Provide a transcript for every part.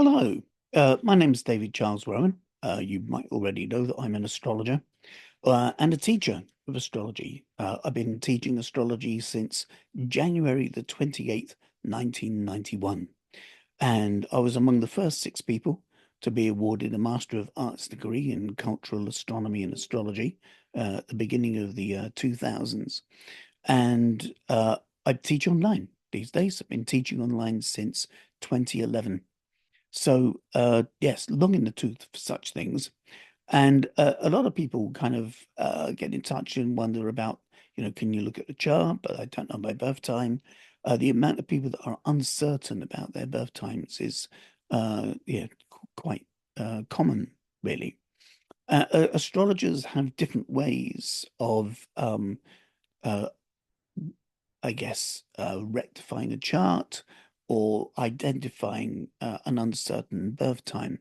Hello, my name is David Charles Rowan. You might already know that I'm an astrologer and a teacher of astrology. I've been teaching astrology since January the 28th, 1991. And I was among the first six people to be awarded a Master of Arts degree in Cultural Astronomy and Astrology at the beginning of the 2000s. And I teach online these days. I've been teaching online since 2011. So, yes, long in the tooth for such things. And a lot of people kind of get in touch and wonder about, can you look at the chart? But I don't know my birth time. The amount of people that are uncertain about their birth times is, yeah, quite common, really. Astrologers have different ways of, uh, I guess, rectifying a chart or identifying an uncertain birth time.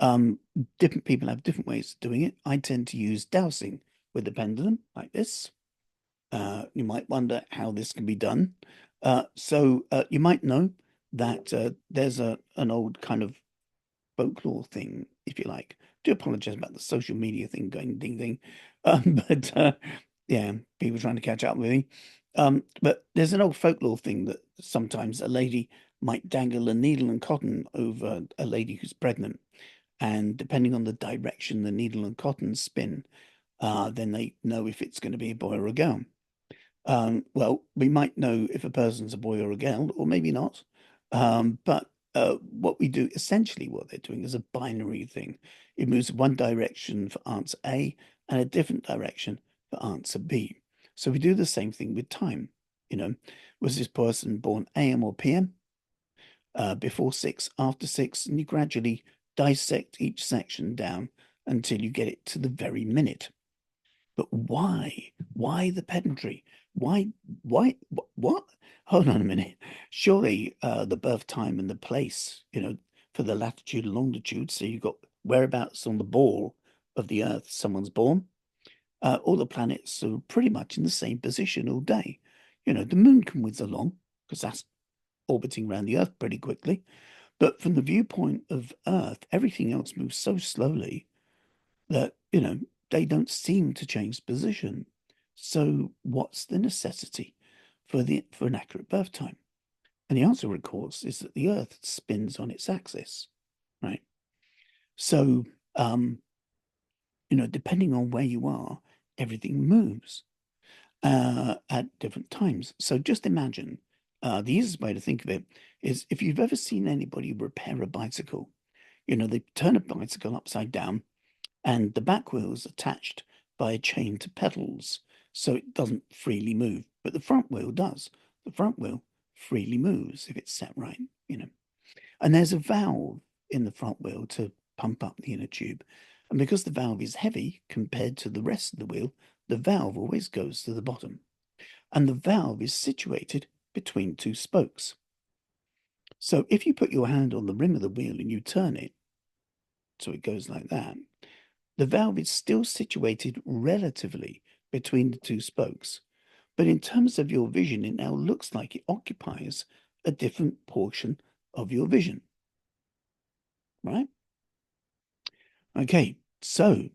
Um, Different people have different ways of doing it. I tend to use dowsing with the pendulum like this. You might wonder how this can be done. You might know that there's an old kind of folklore thing, if you like. Do apologize about the social media thing going ding ding. But yeah, people trying to catch up with me. But there's an old folklore thing that sometimes a lady might dangle a needle and cotton over a lady who's pregnant. And depending on the direction the needle and cotton spin, then they know if it's going to be a boy or a girl. Well, we might know if a person's a boy or a girl, or maybe not. But what we do, essentially, what they're doing is a binary thing. It moves one direction for answer A and a different direction for answer B. So we do the same thing with time. You know, was this person born AM or PM? Before six, after six, and you gradually dissect each section down until you get it to the very minute. But why? Why the pedantry? Why? What? Hold on a minute. Surely the birth time and the place, for the latitude and longitude. So you've got whereabouts on the ball of the Earth someone's born. All the planets are pretty much in the same position all day. The moon can whiz along because that's orbiting around the Earth pretty quickly. But from the viewpoint of Earth, everything else moves so slowly that, they don't seem to change position. So what's the necessity for an accurate birth time? And the answer, of course, is that the Earth spins on its axis, right? So, depending on where you are, everything moves at different times. So just imagine, the easiest way to think of it is if you've ever seen anybody repair a bicycle, they turn a bicycle upside down and the back wheel's attached by a chain to pedals, so it doesn't freely move. But the front wheel does. The front wheel freely moves if it's set right. And there's a valve in the front wheel to pump up the inner tube. And because the valve is heavy compared to the rest of the wheel, the valve always goes to the bottom. And the valve is situated between two spokes. So if you put your hand on the rim of the wheel and you turn it, so it goes like that, the valve is still situated relatively between the two spokes, but in terms of your vision, it now looks like it occupies a different portion of your vision, right? Okay, so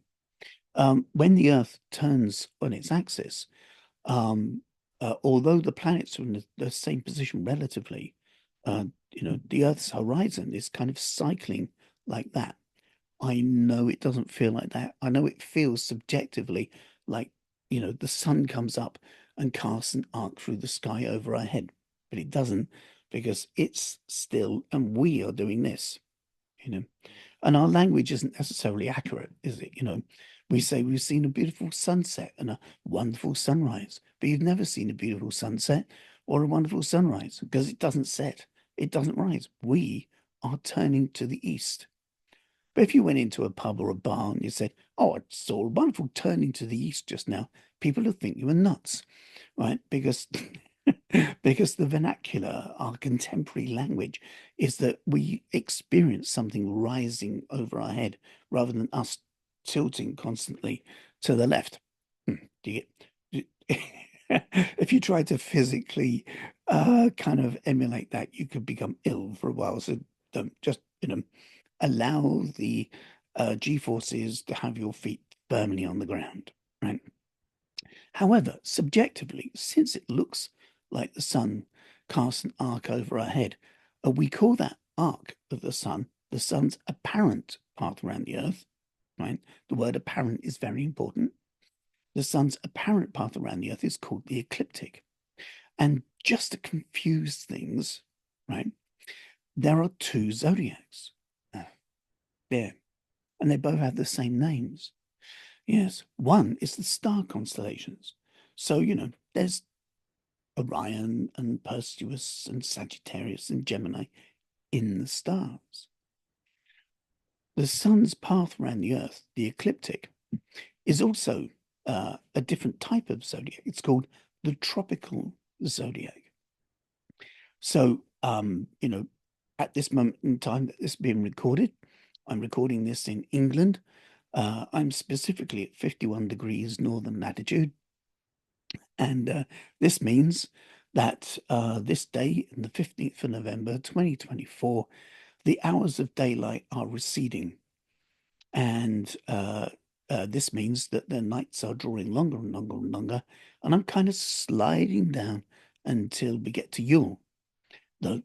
when the Earth turns on its axis, although the planets are in the same position relatively, the Earth's horizon is kind of cycling like that. I know it doesn't feel like that. I know it feels subjectively like, the sun comes up and casts an arc through the sky over our head, but it doesn't because it's still, and we are doing this, you know. And our language isn't necessarily accurate, is it? We say we've seen a beautiful sunset and a wonderful sunrise, but you've never seen a beautiful sunset or a wonderful sunrise because it doesn't set, it doesn't rise. We are turning to the east. But if you went into a pub or a bar and you said, "Oh, I saw a wonderful turning to the east just now," people would think you were nuts, right? Because because the vernacular, our contemporary language, is that we experience something rising over our head rather than us tilting constantly to the left. Do you get? If you try to physically kind of emulate that, you could become ill for a while. So Don't just, allow the G-forces to have your feet firmly on the ground, right? However, subjectively, since it looks like the sun casts an arc over our head, we call that arc of the sun's apparent path around the earth, right? The word apparent is very important. The sun's apparent path around the earth is called the ecliptic. And just to confuse things, right, there are two zodiacs. There. And they both have the same names. Yes. One is the star constellations. So, there's Orion and Perseus and Sagittarius and Gemini in the stars. The sun's path around the earth, the ecliptic, is also a different type of zodiac. It's called the tropical zodiac. So, at this moment in time that this is being recorded, I'm recording this in England. I'm specifically at 51 degrees northern latitude. And this means that this day, the 15th of November, 2024, the hours of daylight are receding. And this means that the nights are drawing longer and longer and longer. And I'm kind of sliding down until we get to Yule, the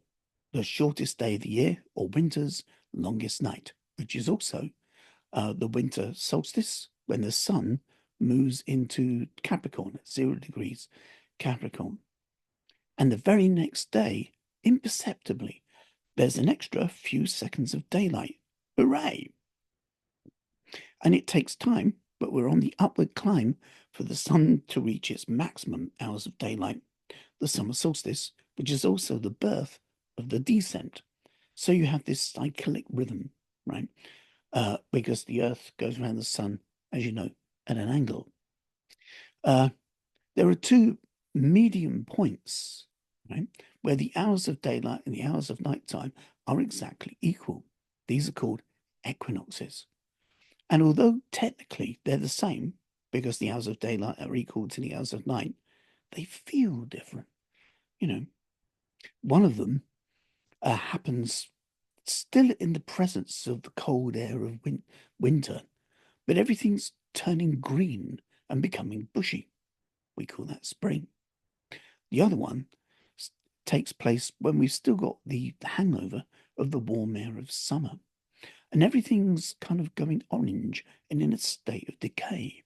shortest day of the year, or winter's longest night, which is also the winter solstice when the sun moves into Capricorn at 0 degrees Capricorn. And the very next day, imperceptibly, there's an extra few seconds of daylight. Hooray! And it takes time, but we're on the upward climb for the sun to reach its maximum hours of daylight, the summer solstice, which is also the birth of the descent. So you have this cyclic rhythm, right? Because the earth goes around the sun, as you know, at an angle. There are two medium points, right, where the hours of daylight and the hours of nighttime are exactly equal. These are called equinoxes. And although technically they're the same, because the hours of daylight are equal to the hours of night, they feel different. One of them happens still in the presence of the cold air of winter, but everything's turning green and becoming bushy. We call that spring. The other one takes place when we've still got the hangover of the warm air of summer, and everything's kind of going orange and in a state of decay.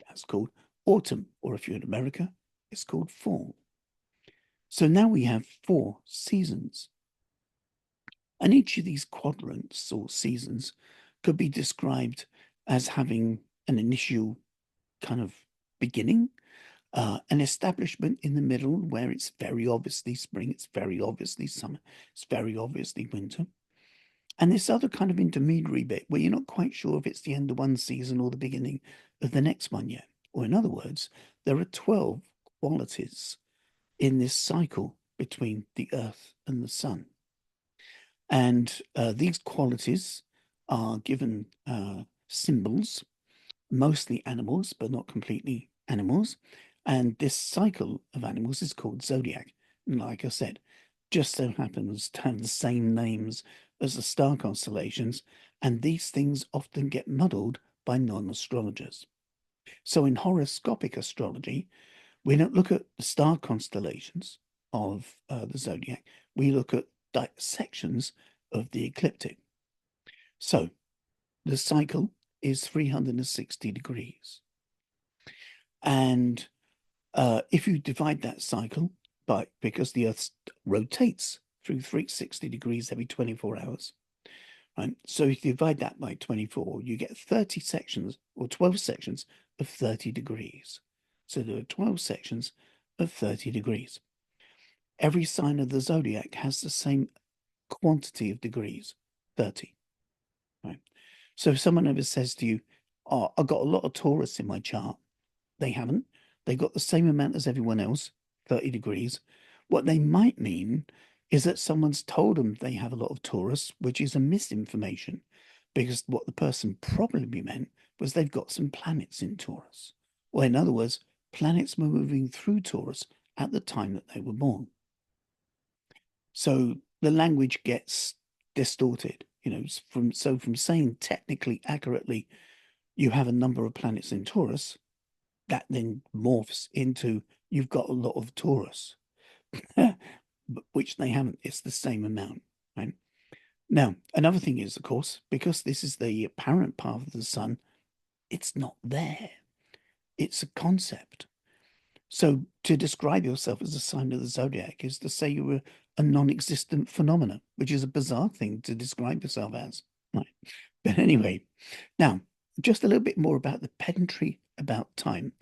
That's called autumn, or if you're in America, it's called fall. So now we have 4 seasons. And each of these quadrants or seasons could be described as having an initial kind of beginning, an establishment in the middle where it's very obviously spring, it's very obviously summer, it's very obviously winter. And this other kind of intermediary bit where you're not quite sure if it's the end of one season or the beginning of the next one yet. Or in other words, there are 12 qualities in this cycle between the earth and the sun. And these qualities are given symbols, mostly animals, but not completely animals. And this cycle of animals is called zodiac. And like I said, just so happens to have the same names as the star constellations. And these things often get muddled by non-astrologers. So in horoscopic astrology, we don't look at the star constellations of the zodiac. We look at sections of the ecliptic. So the cycle is 360 degrees. And if you divide that cycle because the Earth rotates through 360 degrees every 24 hours, right? So if you divide that by 24, you get 30 sections or 12 sections of 30 degrees. So there are 12 sections of 30 degrees. Every sign of the zodiac has the same quantity of degrees, 30, right? So if someone ever says to you, oh, I've got a lot of Taurus in my chart, they haven't. They've got the same amount as everyone else, 30 degrees. What they might mean is that someone's told them they have a lot of Taurus, which is a misinformation, because what the person probably meant was they've got some planets in Taurus. Or in other words, planets were moving through Taurus at the time that they were born. So the language gets distorted. From saying technically accurately you have a number of planets in Taurus, that then morphs into you've got a lot of Taurus, which they haven't. It's the same amount, right? Now, another thing is, of course, because this is the apparent path of the sun, it's not there. It's a concept. So to describe yourself as a sign of the zodiac is to say you were a non-existent phenomena, which is a bizarre thing to describe yourself as. Right. But anyway, now just a little bit more about the pedantry about time.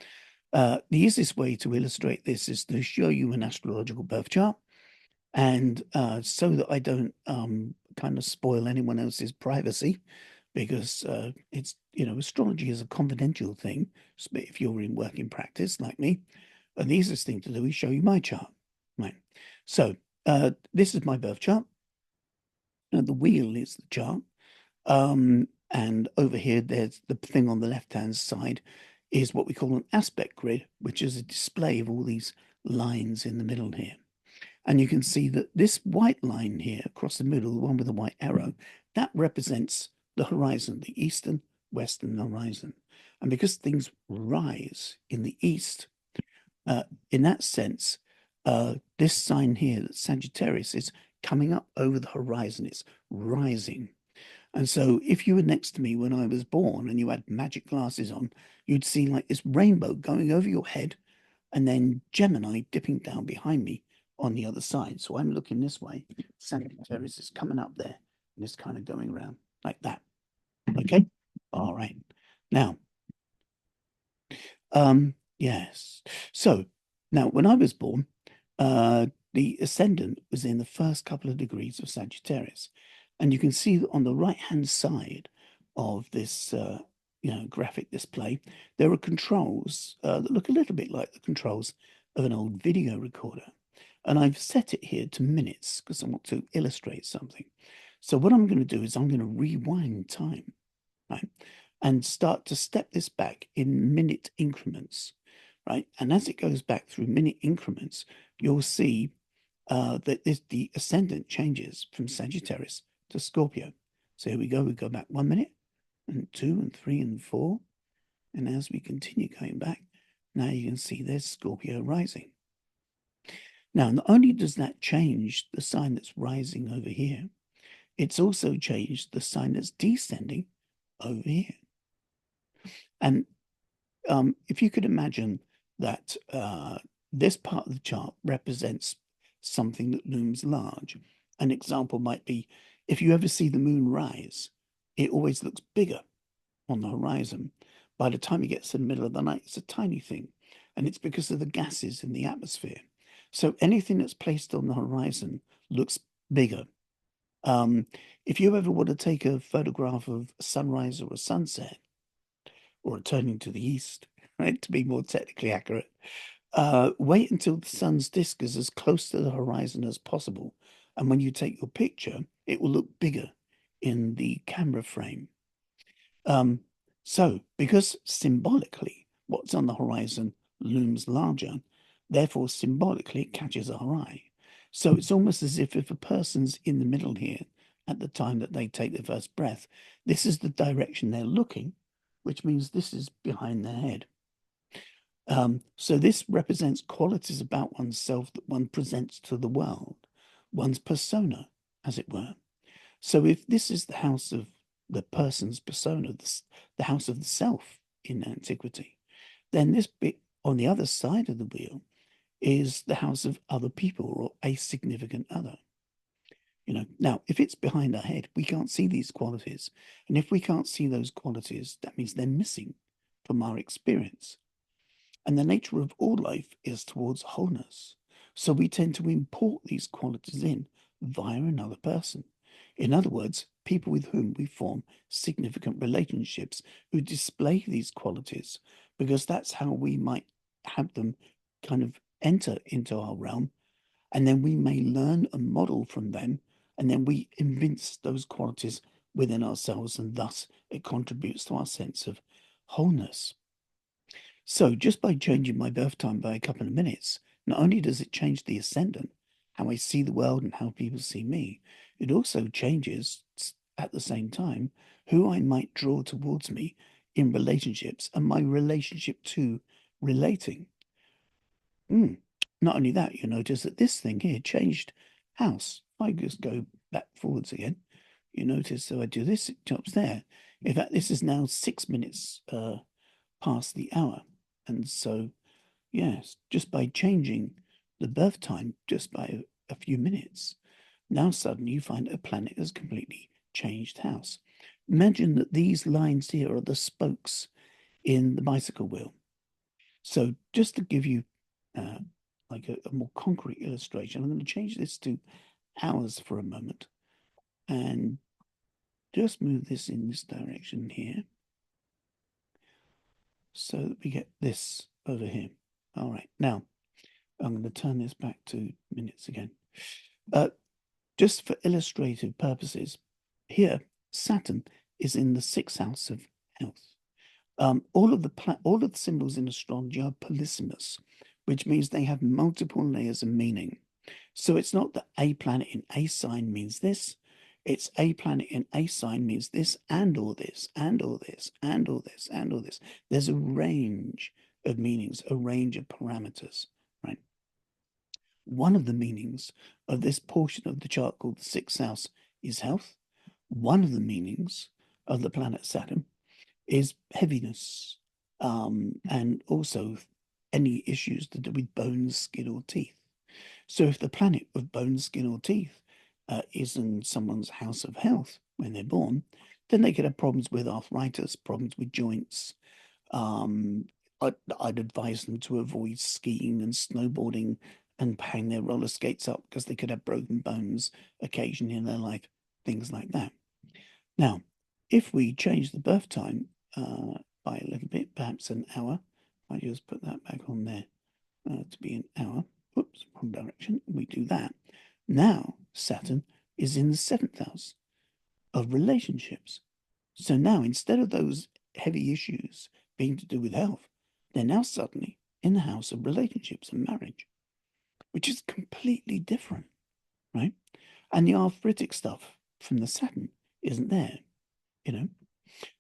The easiest way to illustrate this is to show you an astrological birth chart, and so that I don't kind of spoil anyone else's privacy, because it's astrology is a confidential thing. If you're in working practice like me, and the easiest thing to do is show you my chart, right? So this is my birth chart. The wheel is the chart. And over here, there's the thing on the left-hand side is what we call an aspect grid, which is a display of all these lines in the middle here. And you can see that this white line here across the middle, the one with the white arrow, that represents the horizon, the eastern, western horizon. And because things rise in the east, in that sense, this sign here, Sagittarius, is coming up over the horizon. It's rising. And so if you were next to me when I was born and you had magic glasses on, you'd see like this rainbow going over your head and then Gemini dipping down behind me on the other side. So I'm looking this way. Sagittarius is coming up there and it's kind of going around like that. Okay. All right. Now, yes. So now when I was born, the ascendant was in the first couple of degrees of Sagittarius. And you can see that on the right-hand side of this graphic display, there are controls that look a little bit like the controls of an old video recorder. And I've set it here to minutes because I want to illustrate something. So what I'm going to do is I'm going to rewind time, right? And start to step this back in minute increments, right? And as it goes back through minute increments, you'll see that the ascendant changes from Sagittarius to Scorpio. So here we go back 1 minute, and 2 and 3 and 4. And as we continue going back, now you can see there's Scorpio rising. Now, not only does that change the sign that's rising over here, it's also changed the sign that's descending over here. And if you could imagine that this part of the chart represents something that looms large. An example might be if you ever see the moon rise, it always looks bigger on the horizon. By the time it gets to the middle of the night, it's a tiny thing. And it's because of the gases in the atmosphere. So anything that's placed on the horizon looks bigger. If you ever want to take a photograph of a sunrise or a sunset, or a turning to the east, right, to be more technically accurate, wait until the sun's disk is as close to the horizon as possible. And when you take your picture, it will look bigger in the camera frame. So because symbolically what's on the horizon looms larger, therefore symbolically it catches our eye. So it's almost as if a person's in the middle here at the time that they take their first breath, this is the direction they're looking, which means this is behind their head. So this represents qualities about oneself that one presents to the world, one's persona, as it were. So if this is the house of the person's persona, the house of the self in antiquity, then this bit on the other side of the wheel is the house of other people or a significant other. Now, if it's behind our head, we can't see these qualities. And if we can't see those qualities, that means they're missing from our experience. And the nature of all life is towards wholeness. So we tend to import these qualities in via another person. In other words, people with whom we form significant relationships who display these qualities, because that's how we might have them kind of enter into our realm. And then we may learn and model from them. And then we evince those qualities within ourselves. And thus it contributes to our sense of wholeness. So just by changing my birth time by a couple of minutes, not only does it change the ascendant, how I see the world and how people see me. It also changes at the same time who I might draw towards me in relationships and my relationship to relating. Not only that, you notice that this thing here changed house. If I just go back forwards again, you notice, so I do this, it jumps there. In fact, this is now 6 minutes past the hour. And so, yes, just by changing the birth time just by a few minutes, now suddenly you find a planet has completely changed house. Imagine that these lines here are the spokes in the bicycle wheel. So just to give you like a more concrete illustration, I'm going to change this to hours for a moment and just move this in this direction here so that we get this over here. All right, now I'm going to turn this back to minutes again. Just for illustrative purposes, here Saturn is in the sixth house of health. All of the symbols in astrology are polysemous, which means they have multiple layers of meaning. So it's not that a planet in a sign means this. It's a planet in a sign means this and all this and all this and all this and all this. There's a range of meanings, a range of parameters, right? One of the meanings of this portion of the chart called the sixth house is health. One of the meanings of the planet Saturn is heaviness, and also any issues to do with bones, skin, or teeth. So if the planet of bones, skin, or teeth is in someone's house of health when they're born, then they could have problems with arthritis, problems with joints. I'd advise them to avoid skiing and snowboarding and hang their roller skates up because they could have broken bones occasionally in their life, things like that. Now, if we change the birth time by a little bit, perhaps an hour, I just put that back on there to be an hour. Whoops, wrong direction. We do that. Now, Saturn is in the seventh house of relationships. So now, instead of those heavy issues being to do with health, they're now suddenly in the house of relationships and marriage, which is completely different, right? And the arthritic stuff from the Saturn isn't there, you know?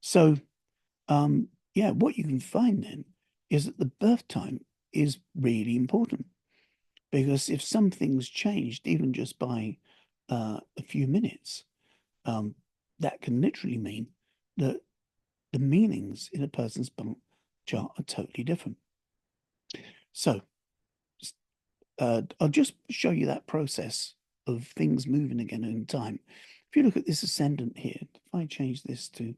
So, yeah, what you can find then is that the birth time is really important, because if something's changed, even just by a few minutes, that can literally mean that the meanings in a person's chart are totally different. So I'll just show you that process of things moving again in time. If you look at this ascendant here, if I change this to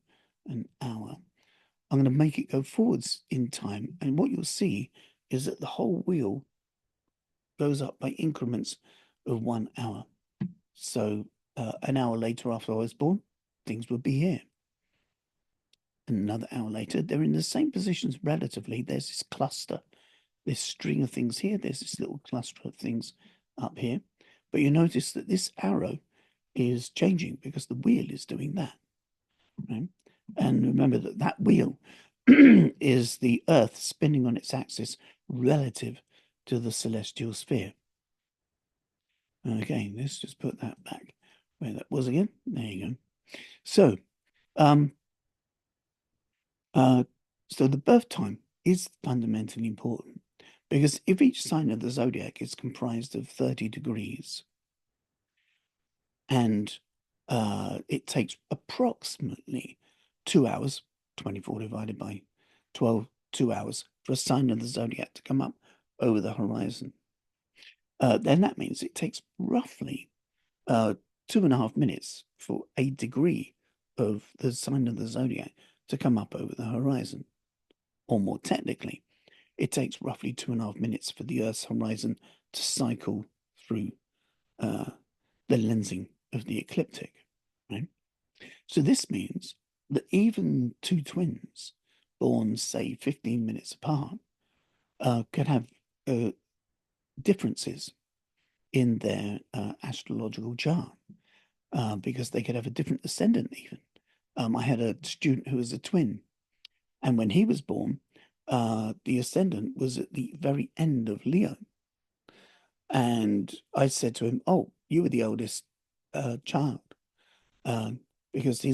an hour, I'm going to make it go forwards in time. And what you'll see is that the whole wheel goes up by increments of 1 hour. So an hour later after I was born, things would be here. Another hour later, they're in the same positions relatively. There's this cluster, this string of things here. There's this little cluster of things up here. But you notice that this arrow is changing because the wheel is doing that. Right? And remember that that wheel is the Earth spinning on its axis relative to the celestial sphere. Okay, let's just put that back where that was again. There you go. So, so the birth time is fundamentally important, because if each sign of the zodiac is comprised of 30 degrees, and it takes approximately 2 hours, 24 divided by 12, 2 hours for a sign of the zodiac to come up over the horizon, then that means it takes roughly 2.5 minutes for a degree of the sign of the zodiac to come up over the horizon. Or more technically, it takes roughly 2.5 minutes for the Earth's horizon to cycle through the lensing of the ecliptic, right? So this means that even two twins born, say, 15 minutes apart could have differences in their astrological chart, because they could have a different ascendant even. I had a student who was a twin, and when he was born, the ascendant was at the very end of Leo. And I said to him, "Oh, you were the oldest child," um, because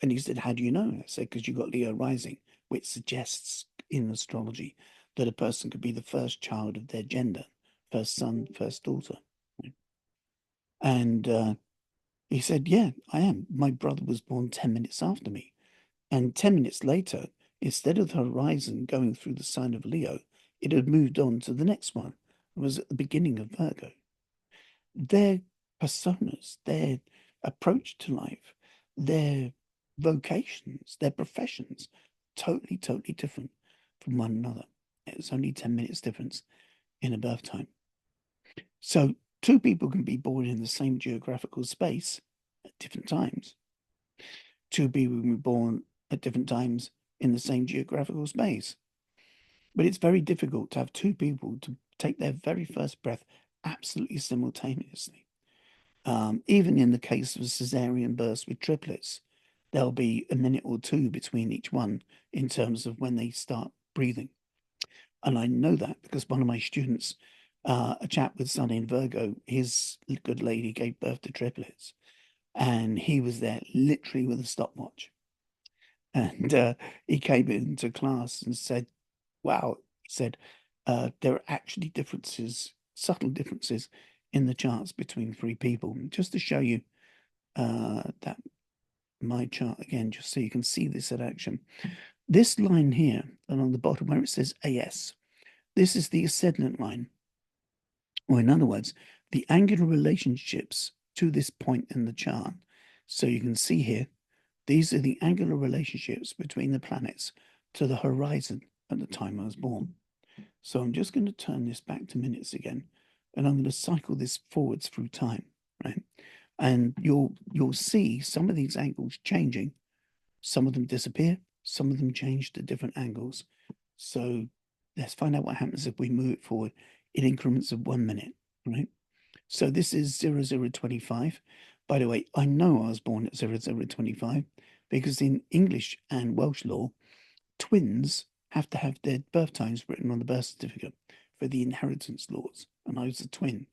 and he said, "How do you know?" I said, "Because you got Leo rising, which suggests in astrology that a person could be the first child of their gender, first son, first daughter." And he said, "Yeah, I am. My brother was born 10 minutes after me." And 10 minutes later, instead of the horizon going through the sign of Leo, it had moved on to the next one. It was at the beginning of Virgo. Their personas, their approach to life, their vocations, their professions, totally, totally different from one another. It's only 10 minutes difference in a birth time. So two people can be born in the same geographical space at different times. Two people can be born at different times in the same geographical space. But it's very difficult to have two people to take their very first breath absolutely simultaneously. Even in the case of cesarean births with triplets, there'll be a minute or two between each one in terms of when they start breathing. And I know that because one of my students, a chap with Sun in Virgo, his good lady gave birth to triplets, and he was there literally with a stopwatch. And he came into class and said, "Wow," he said, "there are actually differences, subtle differences in the charts between three people." Just to show you that my chart again, just so you can see this in action. This line here along the bottom where it says AS, this is the ascendant line, or in other words, the angular relationships to this point in the chart. So you can see here, these are the angular relationships between the planets to the horizon at the time I was born. So I'm just going to turn this back to minutes again, and I'm going to cycle this forwards through time, right? And you'll see some of these angles changing. Some of them disappear, some of them change to different angles. So let's find out what happens if we move it forward in increments of 1 minute, right? So this is 0025. By the way, I know I was born at 0025 because in English and Welsh law, twins have to have their birth times written on the birth certificate for the inheritance laws, and I was a twin.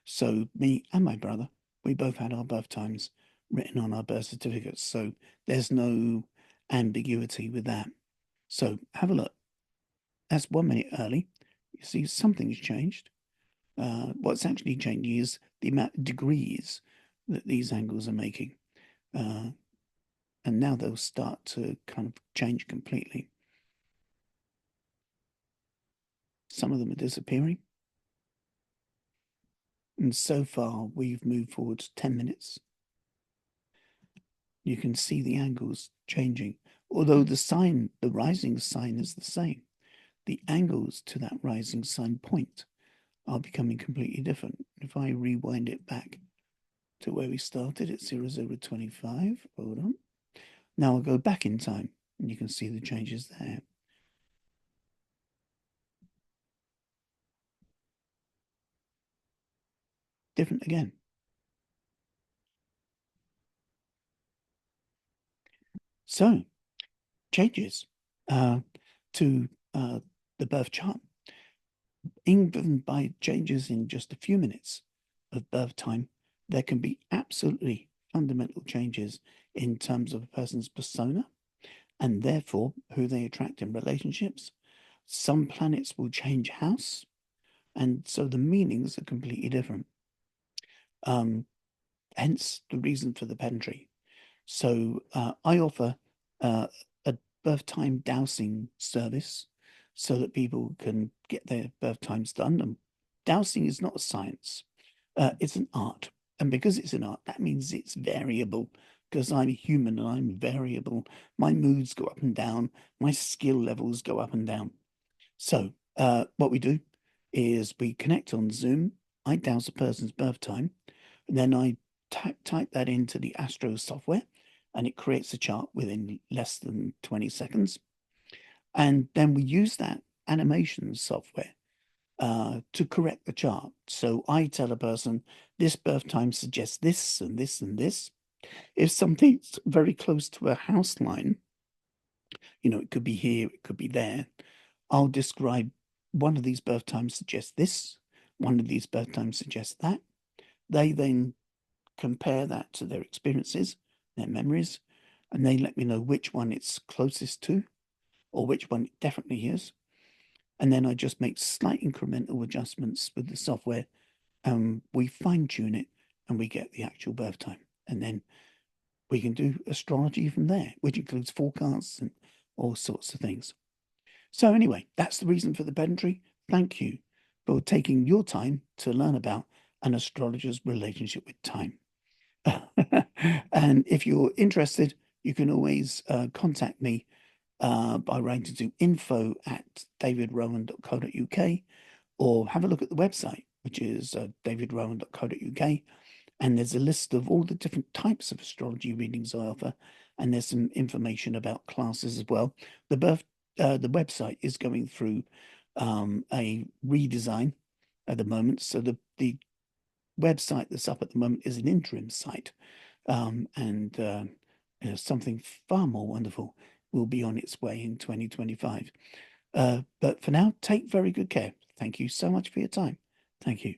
So me and my brother, we both had our birth times written on our birth certificates. So there's no ambiguity with that. So have a look. That's 1 minute early. You see something's changed. What's actually changing is the amount of degrees that these angles are making. And now they'll start to kind of change completely. Some of them are disappearing. And so far, we've moved forward 10 minutes. You can see the angles changing, although the rising sign is the same. The angles to that rising sign point are becoming completely different. If I rewind it back to where we started at 0025, hold on. Now I'll go back in time, and you can see the changes there. Different again. So, changes to the birth chart, even by changes in just a few minutes of birth time, there can be absolutely fundamental changes in terms of a person's persona and therefore who they attract in relationships. Some planets will change house, and so the meanings are completely different. Hence the reason for the pedantry. So I offer a birth time dowsing service so that people can get their birth times done. And dowsing is not a science, it's an art. And because it's an art, that means it's variable. Because I'm human and I'm variable. My moods go up and down, my skill levels go up and down. So what we do is we connect on Zoom. I douse a person's birth time, and then I type that into the Astro software, and it creates a chart within less than 20 seconds. And then we use that animation software to correct the chart. So I tell a person, this birth time suggests this and this and this. If something's very close to a house line, it could be here, it could be there, I'll describe one of these birth times suggests this, one of these birth times suggests that. They then compare that to their experiences, their memories, and they let me know which one it's closest to or which one it definitely is. And then I just make slight incremental adjustments with the software, and we fine tune it, and we get the actual birth time. And then we can do astrology from there, which includes forecasts and all sorts of things. So anyway, that's the reason for the pedantry. Thank you for taking your time to learn about an astrologer's relationship with time. And if you're interested, you can always contact me by writing to info@davidrowan.co.uk, or have a look at the website, which is davidrowan.co.uk. And there's a list of all the different types of astrology readings I offer. And there's some information about classes as well. The website is going through a redesign at the moment. So the website that's up at the moment is an interim site. And something far more wonderful will be on its way in 2025. But for now, take very good care. Thank you so much for your time. Thank you.